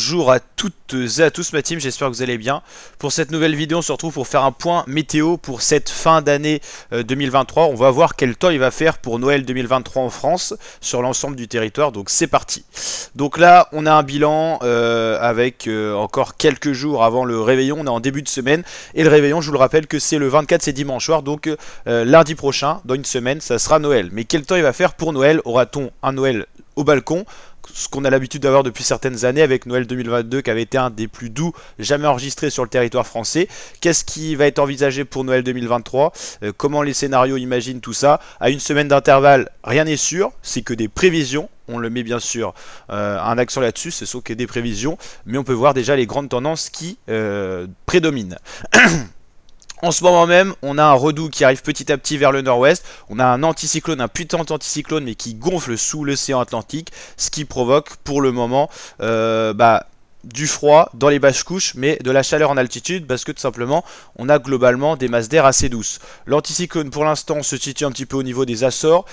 Bonjour à toutes et à tous ma team, j'espère que vous allez bien. Pour cette nouvelle vidéo, on se retrouve pour faire un point météo pour cette fin d'année 2023. On va voir quel temps il va faire pour Noël 2023 en France, sur l'ensemble du territoire, donc c'est parti. Donc là, on a un bilan avec encore quelques jours avant le réveillon, on est en début de semaine. Et le réveillon, je vous le rappelle que c'est le 24, c'est dimanche soir, donc lundi prochain, dans une semaine, ça sera Noël. Mais quel temps il va faire pour Noël? Aura-t-on un Noël au balcon, ce qu'on a l'habitude d'avoir depuis certaines années avec Noël 2022 qui avait été un des plus doux jamais enregistrés sur le territoire français? Qu'est-ce qui va être envisagé pour Noël 2023? Comment les scénarios imaginent tout ça? À une semaine d'intervalle, rien n'est sûr, c'est que des prévisions. On le met bien sûr un accent là-dessus, ce sont que des prévisions, mais on peut voir déjà les grandes tendances qui prédominent. En ce moment même, on a un redout qui arrive petit à petit vers le nord-ouest. On a un anticyclone, un putain d'anticyclone, mais qui gonfle sous l'océan Atlantique, ce qui provoque pour le moment du froid dans les basses couches, mais de la chaleur en altitude, parce que tout simplement, on a globalement des masses d'air assez douces. L'anticyclone, pour l'instant, se situe un petit peu au niveau des Açores.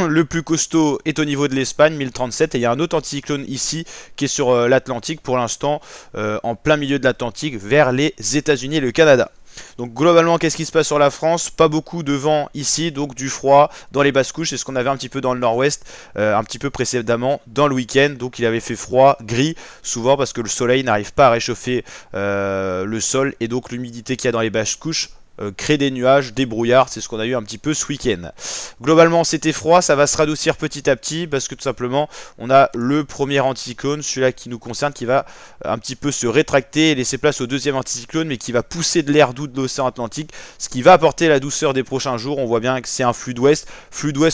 Le plus costaud est au niveau de l'Espagne, 1037, et il y a un autre anticyclone ici, qui est sur l'Atlantique, pour l'instant, en plein milieu de l'Atlantique, vers les États-Unis et le Canada. Donc globalement, qu'est-ce qui se passe sur la France? Pas beaucoup de vent ici, donc du froid dans les basses couches. C'est ce qu'on avait un petit peu dans le nord-ouest, un petit peu précédemment dans le week-end. Donc il avait fait froid, gris, souvent parce que le soleil n'arrive pas à réchauffer le sol. Et donc l'humidité qu'il y a dans les basses couches crée des nuages, des brouillards, c'est ce qu'on a eu un petit peu ce week-end. Globalement c'était froid, ça va se radoucir petit à petit parce que tout simplement on a le premier anticyclone, celui-là qui nous concerne, qui va un petit peu se rétracter et laisser place au deuxième anticyclone, mais qui va pousser de l'air doux de l'océan Atlantique, ce qui va apporter la douceur des prochains jours. On voit bien que c'est un flux d'ouest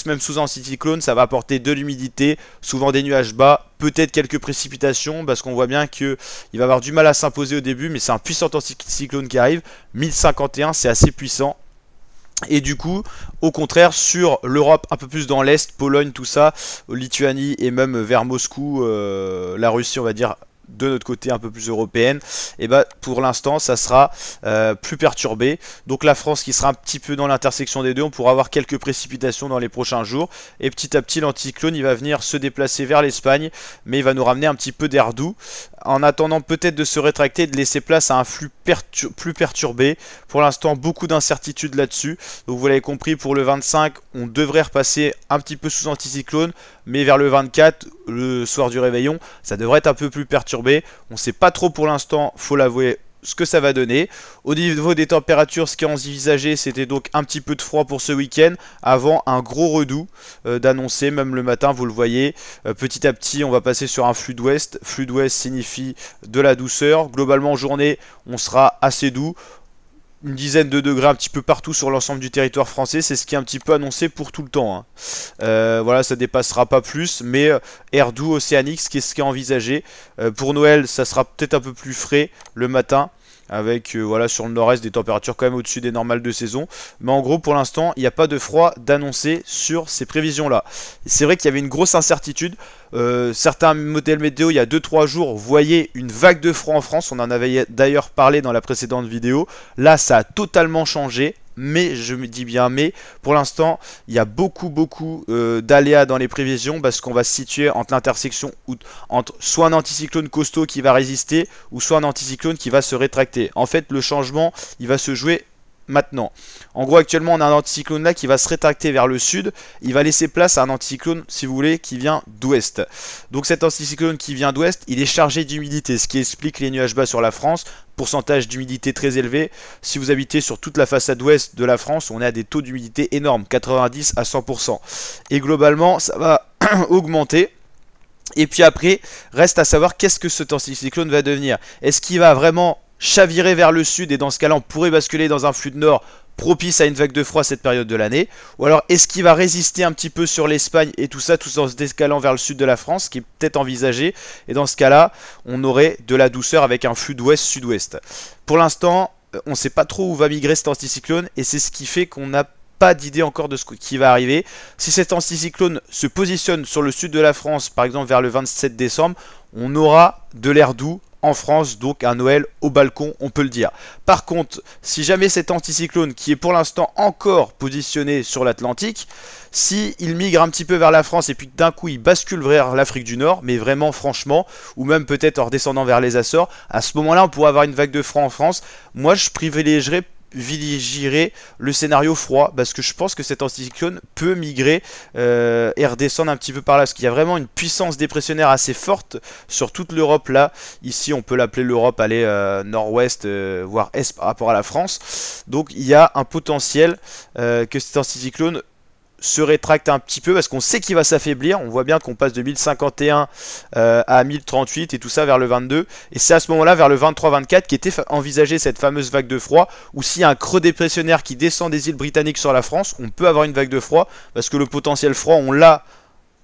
même sous anticyclone, ça va apporter de l'humidité, souvent des nuages bas, peut-être quelques précipitations, parce qu'on voit bien qu'il va avoir du mal à s'imposer au début, mais c'est un puissant anticyclone qui arrive, 1051, c'est assez puissant. Et du coup, au contraire, sur l'Europe, un peu plus dans l'Est, Pologne, tout ça, Lituanie et même vers Moscou, la Russie, on va dire, de notre côté un peu plus européenne, et bah pour l'instant ça sera plus perturbé. Donc la France qui sera un petit peu dans l'intersection des deux, on pourra avoir quelques précipitations dans les prochains jours, et petit à petit l'anticyclone il va venir se déplacer vers l'Espagne, mais il va nous ramener un petit peu d'air doux en attendant peut-être de se rétracter et de laisser place à un flux plus perturbé. Pour l'instant beaucoup d'incertitudes là-dessus, donc vous l'avez compris, pour le 25 on devrait repasser un petit peu sous anticyclone, mais vers le 24, le soir du réveillon, ça devrait être un peu plus perturbé. On ne sait pas trop pour l'instant, faut l'avouer, ce que ça va donner. Au niveau des températures, ce qui est envisagé, c'était donc un petit peu de froid pour ce week-end, avant un gros redout d'annoncer, même le matin, vous le voyez. Petit à petit, on va passer sur un flux d'ouest. Flux d'ouest signifie de la douceur. Globalement, en journée, on sera assez doux. Une dizaine de degrés un petit peu partout sur l'ensemble du territoire français, c'est ce qui est un petit peu annoncé pour tout le temps, hein. Voilà, ça dépassera pas plus, mais air doux océanique, ce qui est envisagé. Pour Noël, ça sera peut-être un peu plus frais le matin, avec voilà, sur le nord-est des températures quand même au-dessus des normales de saison, mais en gros pour l'instant il n'y a pas de froid d'annoncer sur ces prévisions là. C'est vrai qu'il y avait une grosse incertitude, certains modèles météo il y a 2-3 jours voyaient une vague de froid en France, on en avait d'ailleurs parlé dans la précédente vidéo. Là ça a totalement changé, mais je me dis bien mais, pour l'instant il y a beaucoup d'aléas dans les prévisions, parce qu'on va se situer entre l'intersection entre soit un anticyclone costaud qui va résister, ou soit un anticyclone qui va se rétracter. En fait le changement il va se jouer maintenant. En gros actuellement on a un anticyclone là qui va se rétracter vers le sud, il va laisser place à un anticyclone si vous voulez qui vient d'ouest. Donc cet anticyclone qui vient d'ouest il est chargé d'humidité, ce qui explique les nuages bas sur la France, pourcentage d'humidité très élevé. Si vous habitez sur toute la façade ouest de la France, on est à des taux d'humidité énormes, 90 à 100%, et globalement ça va augmenter. Et puis après reste à savoir qu'est-ce que cet anticyclone va devenir. Est-ce qu'il va vraiment chavirer vers le sud, et dans ce cas là on pourrait basculer dans un flux de nord propice à une vague de froid cette période de l'année, ou alors est-ce qu'il va résister un petit peu sur l'Espagne et tout ça, tout en se décalant vers le sud de la France, ce qui est peut-être envisagé, et dans ce cas là on aurait de la douceur avec un flux d'ouest-sud-ouest. Pour l'instant on ne sait pas trop où va migrer cet anticyclone, et c'est ce qui fait qu'on n'a pas d'idée encore de ce qui va arriver. Si cet anticyclone se positionne sur le sud de la France, par exemple vers le 27 décembre, on aura de l'air doux en France, donc un Noël au balcon, on peut le dire. Par contre, si jamais cet anticyclone, qui est pour l'instant encore positionné sur l'Atlantique, si il migre un petit peu vers la France et puis d'un coup il bascule vers l'Afrique du Nord, mais vraiment franchement, ou même peut-être en redescendant vers les Açores, à ce moment-là on pourrait avoir une vague de froid en France. Moi je privilégierais le scénario froid parce que je pense que cet anticyclone peut migrer et redescendre un petit peu par là parce qu'il y a vraiment une puissance dépressionnaire assez forte sur toute l'Europe là. Ici on peut l'appeler l'Europe, aller nord-ouest voire est par rapport à la France. Donc il y a un potentiel que cet anticyclone se rétracte un petit peu parce qu'on sait qu'il va s'affaiblir. On voit bien qu'on passe de 1051 à 1038 et tout ça vers le 22. Et c'est à ce moment-là, vers le 23-24, qui était envisagée cette fameuse vague de froid, où s'il y a un creux dépressionnaire qui descend des îles britanniques sur la France, on peut avoir une vague de froid parce que le potentiel froid, on l'a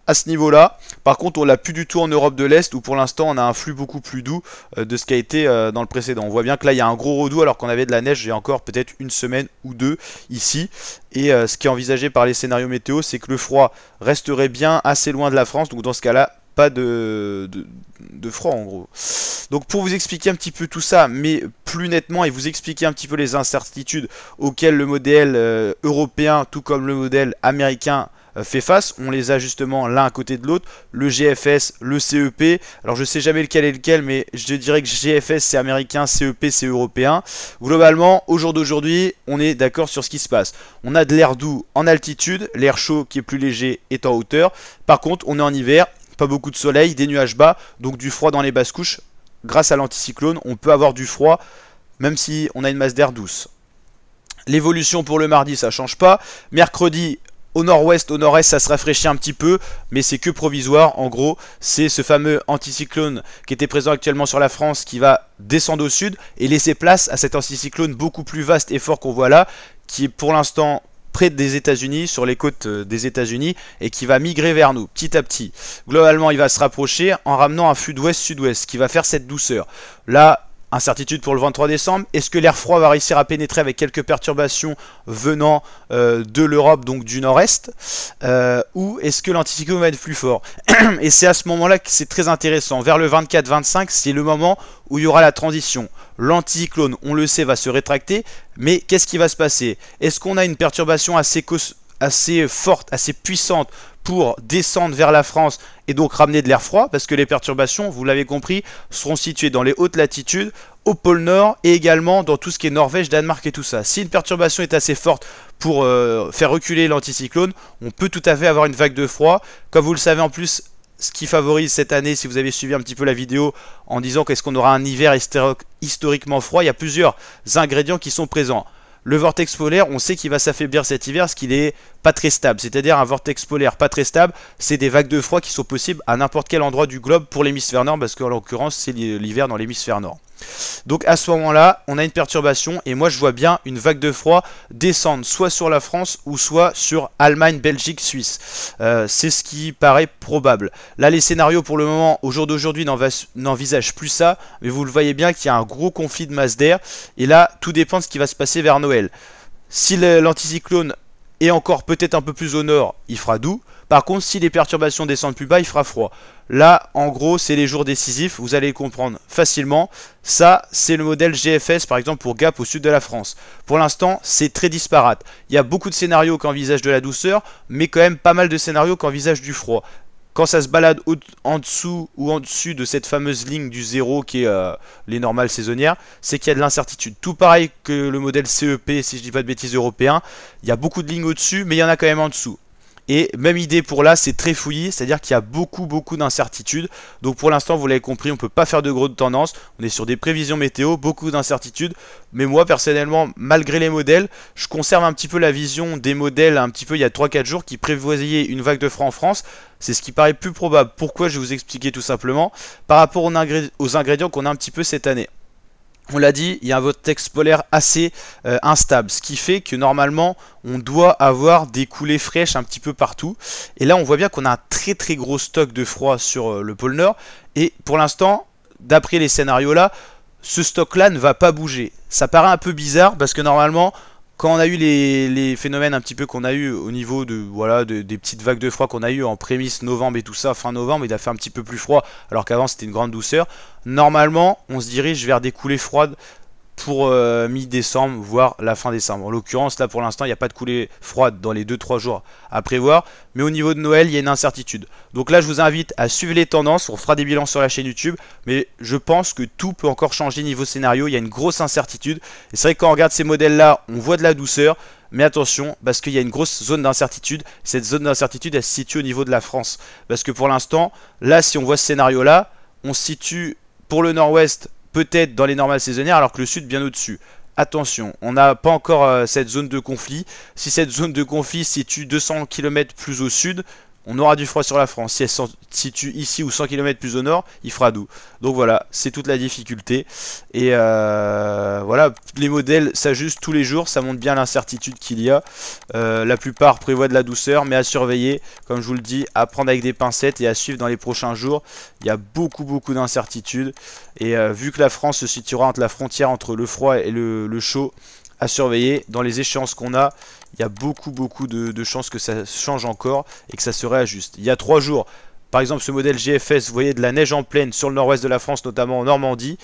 à ce niveau-là. Par contre, on l'a plus du tout en Europe de l'Est où pour l'instant on a un flux beaucoup plus doux de ce qui a été dans le précédent. On voit bien que là il y a un gros redout alors qu'on avait de la neige il y a encore peut-être une semaine ou deux ici. Et ce qui est envisagé par les scénarios météo, c'est que le froid resterait bien assez loin de la France. Donc dans ce cas-là, pas de froid en gros. Donc pour vous expliquer un petit peu tout ça, mais plus nettement et vous expliquer un petit peu les incertitudes auxquelles le modèle européen, tout comme le modèle américain, fait face, on les a justement l'un à côté de l'autre, le GFS, le CEP, alors je sais jamais lequel est lequel, mais je dirais que GFS c'est américain, CEP c'est européen. Globalement, au jour d'aujourd'hui, on est d'accord sur ce qui se passe. On a de l'air doux en altitude, l'air chaud qui est plus léger est en hauteur, par contre on est en hiver, pas beaucoup de soleil, des nuages bas, donc du froid dans les basses couches. Grâce à l'anticyclone, on peut avoir du froid, même si on a une masse d'air douce. L'évolution pour le mardi, ça change pas. Mercredi, au nord-ouest, au nord-est, ça se rafraîchit un petit peu, mais c'est que provisoire. En gros, c'est ce fameux anticyclone qui était présent actuellement sur la France qui va descendre au sud et laisser place à cet anticyclone beaucoup plus vaste et fort qu'on voit là, qui est pour l'instant près des États-Unis, sur les côtes des États-Unis, et qui va migrer vers nous petit à petit. Globalement, il va se rapprocher en ramenant un flux d'ouest-sud-ouest qui va faire cette douceur. Là, incertitude pour le 23 décembre. Est-ce que l'air froid va réussir à pénétrer avec quelques perturbations venant de l'Europe, donc du nord-est, ou est-ce que l'anticyclone va être plus fort? Et c'est à ce moment-là que c'est très intéressant. Vers le 24-25, c'est le moment où il y aura la transition. L'anticyclone, on le sait, va se rétracter, mais qu'est-ce qui va se passer? Est-ce qu'on a une perturbation assez forte, assez puissante pour descendre vers la France et donc ramener de l'air froid, parce que les perturbations, vous l'avez compris, seront situées dans les hautes latitudes, au pôle Nord et également dans tout ce qui est Norvège, Danemark et tout ça. Si une perturbation est assez forte pour faire reculer l'anticyclone, on peut tout à fait avoir une vague de froid. Comme vous le savez en plus, ce qui favorise cette année, si vous avez suivi un petit peu la vidéo en disant qu'est-ce qu'on aura un hiver historiquement froid, il y a plusieurs ingrédients qui sont présents. Le vortex polaire, on sait qu'il va s'affaiblir cet hiver parce qu'il est pas très stable. C'est-à-dire un vortex polaire pas très stable, c'est des vagues de froid qui sont possibles à n'importe quel endroit du globe pour l'hémisphère nord, parce qu'en l'occurrence c'est l'hiver dans l'hémisphère nord. Donc à ce moment-là, on a une perturbation et moi je vois bien une vague de froid descendre soit sur la France ou soit sur Allemagne, Belgique, Suisse. C'est ce qui paraît probable. Là les scénarios pour le moment, au jour d'aujourd'hui, n'envisagent plus ça, mais vous le voyez bien qu'il y a un gros conflit de masse d'air et là tout dépend de ce qui va se passer vers Noël. Si l'anticyclone est encore peut-être un peu plus au nord, il fera doux. Par contre, si les perturbations descendent plus bas, il fera froid. Là, en gros, c'est les jours décisifs, vous allez le comprendre facilement. Ça, c'est le modèle GFS, par exemple, pour Gap au sud de la France. Pour l'instant, c'est très disparate. Il y a beaucoup de scénarios qui envisagent de la douceur, mais quand même pas mal de scénarios qui envisagent du froid. Quand ça se balade en dessous ou en dessus de cette fameuse ligne du 0 qui est les normales saisonnières, c'est qu'il y a de l'incertitude. Tout pareil que le modèle CEP, si je dis pas de bêtises, européen. Il y a beaucoup de lignes au-dessus, mais il y en a quand même en dessous. Et même idée pour là, c'est très fouillis, c'est-à-dire qu'il y a beaucoup d'incertitudes. Donc pour l'instant, vous l'avez compris, on ne peut pas faire de grosses tendances. On est sur des prévisions météo, beaucoup d'incertitudes. Mais moi, personnellement, malgré les modèles, je conserve un petit peu la vision des modèles un petit peu il y a 3-4 jours qui prévoyaient une vague de froid en France. C'est ce qui paraît plus probable. Pourquoi? Je vais vous expliquer tout simplement. Par rapport aux ingrédients qu'on a un petit peu cette année. On l'a dit, il y a un vortex polaire assez instable, ce qui fait que normalement on doit avoir des coulées fraîches un petit peu partout. Et là on voit bien qu'on a un très gros stock de froid sur le pôle Nord. Et pour l'instant, d'après les scénarios là, ce stock là ne va pas bouger. Ça paraît un peu bizarre parce que normalement, quand on a eu les phénomènes un petit peu qu'on a eu au niveau de voilà des petites vagues de froid qu'on a eu en prémisse novembre et tout ça, fin novembre, il a fait un petit peu plus froid alors qu'avant c'était une grande douceur. Normalement, on se dirige vers des coulées froides pour mi-décembre, voire la fin décembre. En l'occurrence, là pour l'instant, il n'y a pas de coulée froide dans les 2-3 jours à prévoir. Mais au niveau de Noël, il y a une incertitude. Donc là, je vous invite à suivre les tendances. On fera des bilans sur la chaîne YouTube. Mais je pense que tout peut encore changer niveau scénario. Il y a une grosse incertitude. Et c'est vrai que quand on regarde ces modèles-là, on voit de la douceur. Mais attention, parce qu'il y a une grosse zone d'incertitude. Cette zone d'incertitude, elle se situe au niveau de la France. Parce que pour l'instant, là, si on voit ce scénario-là, on se situe pour le nord-ouest peut-être dans les normales saisonnières alors que le sud bien au-dessus. Attention, on n'a pas encore cette zone de conflit. Si cette zone de conflit se situe 200 km plus au sud, on aura du froid sur la France. Si elle se situe ici ou 100 km plus au nord, il fera doux. Donc voilà, c'est toute la difficulté. Et voilà, les modèles s'ajustent tous les jours, ça montre bien l'incertitude qu'il y a. La plupart prévoient de la douceur, mais à surveiller, comme je vous le dis, à prendre avec des pincettes et à suivre dans les prochains jours. Il y a beaucoup d'incertitudes. Et vu que la France se situera entre la frontière entre le froid et le chaud, à surveiller dans les échéances qu'on a, il y a beaucoup de chances que ça change encore et que ça se réajuste. Il y a 3 jours, par exemple ce modèle GFS, vous voyez de la neige en pleine sur le nord-ouest de la France, notamment en Normandie.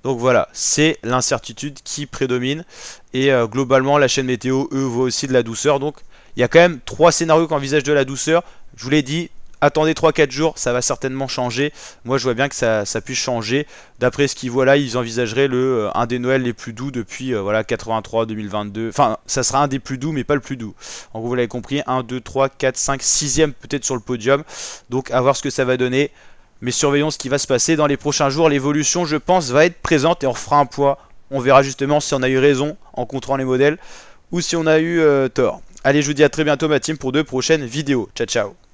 Donc voilà, c'est l'incertitude qui prédomine. Et globalement, la chaîne météo, eux, voient aussi de la douceur. Donc il y a quand même 3 scénarios qui envisagent de la douceur. Je vous l'ai dit, attendez 3-4 jours, ça va certainement changer. Moi je vois bien que ça puisse changer. D'après ce qu'ils voient là, ils envisageraient un des Noëls les plus doux depuis voilà 83, 2022. Enfin, ça sera un des plus doux, mais pas le plus doux. En gros, vous l'avez compris, 1, 2, 3, 4, 5, 6e peut-être sur le podium. Donc à voir ce que ça va donner. Mais surveillons ce qui va se passer dans les prochains jours. L'évolution, je pense, va être présente et on refera un poids. On verra justement si on a eu raison en comptant les modèles ou si on a eu tort. Allez, je vous dis à très bientôt ma team pour de prochaines vidéos. Ciao, ciao.